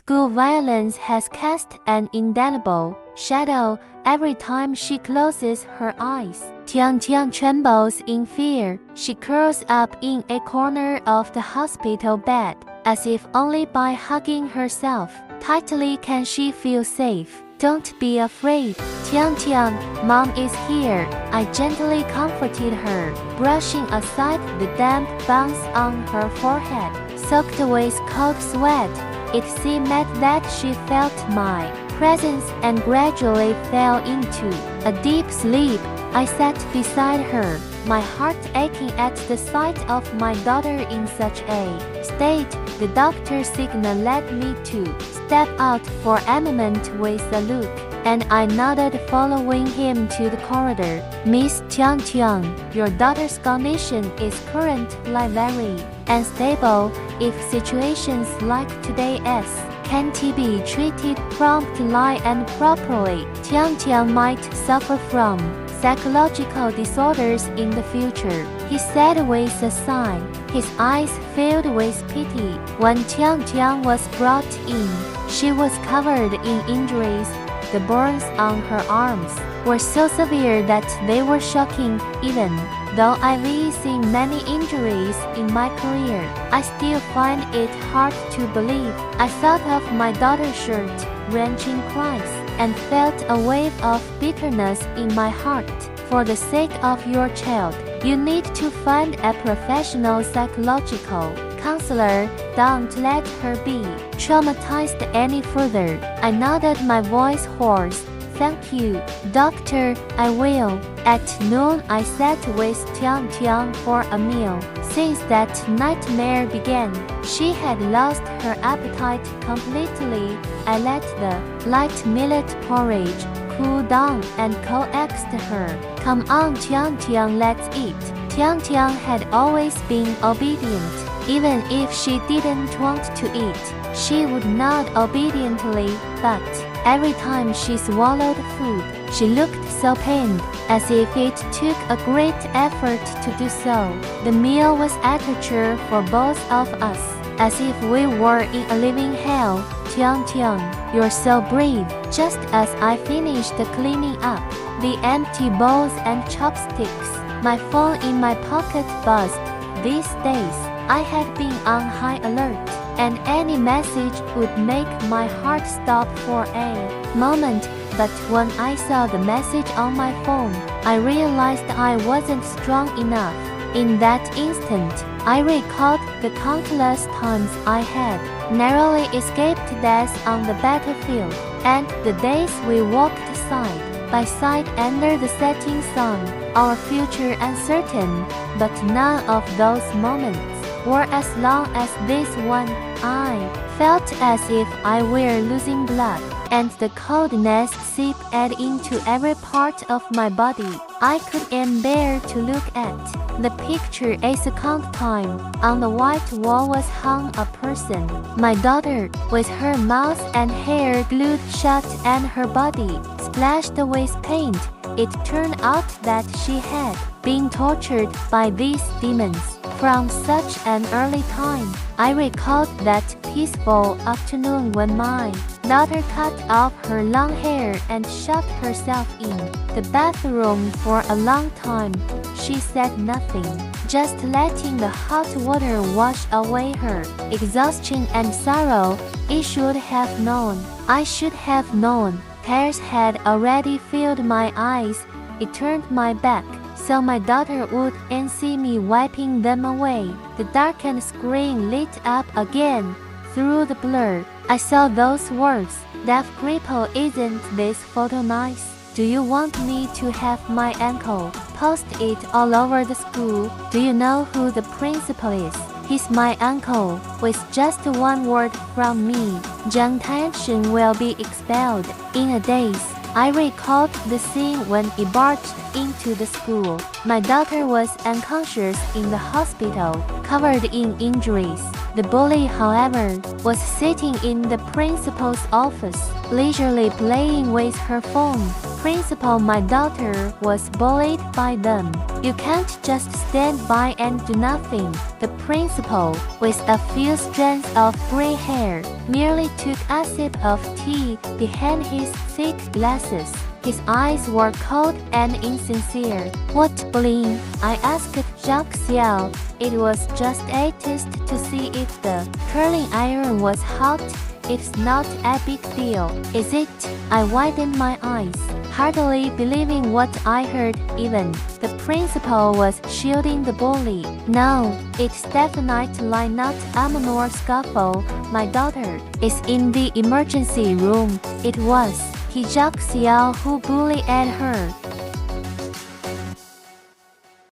School violence has cast an indelible shadow every time she closes her eyes. Tiang trembles in fear. She curls up in a corner of the hospital bed, as if only by hugging herself tightly can she feel safe. Don't be afraid, Tiang, Mom is here. I gently comforted her, brushing aside the damp buns on her forehead, soaked with cold sweat. It seemed that she felt my presence and gradually fell into a deep sleep. I sat beside her, my heart aching at the sight of my daughter in such a state. The doctor's signal led me to step out for a moment with a look, and I nodded, following him to the corridor. Miss Tiang, your daughter's condition is currently very unstable. If situations like today's can't be treated promptly and properly, Tiang might suffer from psychological disorders in the future, he said with a sigh, his eyes filled with pity. When Tiang was brought in, she was covered in injuries. The burns on her arms were so severe that they were shocking. Even though I've seen many injuries in my career, I still find it hard to believe. I thought of my daughter's shirt-wrenching cries and felt a wave of bitterness in my heart. For the sake of your child, you need to find a professional psychological counselor. Don't let her be traumatized any further. I nodded, my voice hoarse. Thank you, doctor, I will. At noon, I sat with Tiang for a meal. Since that nightmare began, she had lost her appetite completely. I let the light millet porridge cool down and coaxed her. Come on, Tiang, let's eat. Tiang had always been obedient. Even if she didn't want to eat, she would nod obediently, but every time she swallowed food, she looked so pained, as if it took a great effort to do so. The meal was a torture for both of us, as if we were in a living hell. Tiang, you're so brave. Just as I finished cleaning up the empty bowls and chopsticks, my phone in my pocket buzzed. These days, I had been on high alert, and any message would make my heart stop for a moment. But when I saw the message on my phone, I realized I wasn't strong enough. In that instant, I recalled the countless times I had narrowly escaped death on the battlefield, and the days we walked side by side under the setting sun, our future uncertain. But none of those moments were as long as this one. I felt as if I were losing blood, and the coldness seeped into every part of my body. I couldn't bear to look at the picture a second time. On the white wall was hung a person, my daughter, with her mouth and hair glued shut and her body splashed with paint. It turned out that she had been tortured by these demons from such an early time. I recalled that peaceful afternoon when my daughter cut off her long hair and shut herself in the bathroom for a long time. She said nothing, just letting the hot water wash away her exhaustion and sorrow. I should have known. Tears had already filled my eyes. It turned my back, so my daughter wouldn't see me wiping them away. The darkened screen lit up again. Through the blur, I saw those words. Deaf cripple, isn't this photo nice? Do you want me to have my uncle post it all over the school? Do you know who the principal is? He's my uncle. With just one word from me, Zhang Tanshin will be expelled in a daze. I recalled the scene when he barged into the school. My daughter was unconscious in the hospital, covered in injuries. The bully, however, was sitting in the principal's office, leisurely playing with her phone. principal, my daughter was bullied by them. You can't just stand by and do nothing. The principal, with a few strands of gray hair, merely took a sip of tea behind his thick glasses. His eyes were cold and insincere. What bullying? I asked Jacques Xiao. It was just a test to see if the curling iron was hot. It's not a big deal, is it? I widened my eyes, hardly believing what I heard. Even the principal was shielding the bully. No, it's definitely not a minor scuffle. My daughter is in the emergency room. It was Jacques Xiao who bullied her.